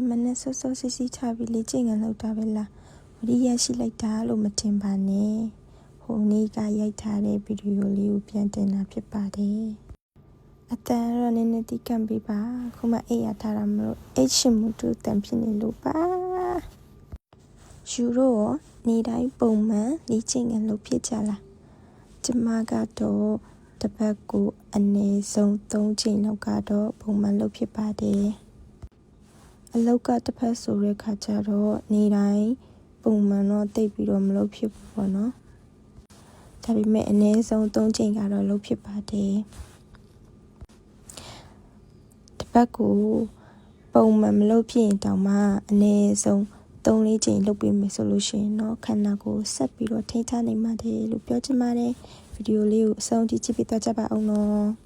မနဲ့ဆော့ဆော့စစ်စစ်ချပြီးလေ့ကျင့်ကန်လုပ်တာပဲလားဝရီရရှိလိုက်တာလို့မထင်ပါနဲ့ဟိုနေ့ကရိုက်ထားတဲ့ဗီဒီယိုလေးကိုပြန်တင်တာဖြစ်ပါတယ်အတန်တော့နည်းနည်းတိကံပေးပါခုမှအိပ်ရထားတာမလို့အိတ်ရှင်မှုတူတန်ဖြစ်နေလို့ပါယူရိုရောနေတိုင်းပုံမှန်လေ့ကျင့်ကန်လုပ်ဖြစ်ကြလားကျမကတော့တစ်ပတ်ကိုအနည်းဆုံး3ချိန်လောက်ကတော့ပုံမှန်လုပ်ဖြစ်ပါတယ်အလောက်ကတစ်ဖက်ဆိုတဲ့ခါကျတော့နေတိုင်းပုံမှန်တော့တိတ်ပြီးတော့မလုပ်ဖြစ်ဘူးပေါ့နော်ဒါပေမဲ့အနည်းဆုံး3ချိန်ကတော့လုပ်ဖြစ်ပါတယ်တစ်ပတ်ကိုပုံမှန်မလုပ်ဖြစ်ရင်တောင်မှအနည်းဆုံး3-4ချိန်လုပ်ပေးမယ်ဆိုလို့ရှိရင်တော့ခန္ဓာကိုယ်ဆက်ပြီးတော့ထိန်းထားနိုင်ပါတယ်လို့ပြောချင်ပါတယ်ဗီဒီယိုလေးကိုအဆုံးထိကြည့်ပြီးသွားကြပါအောင်နော်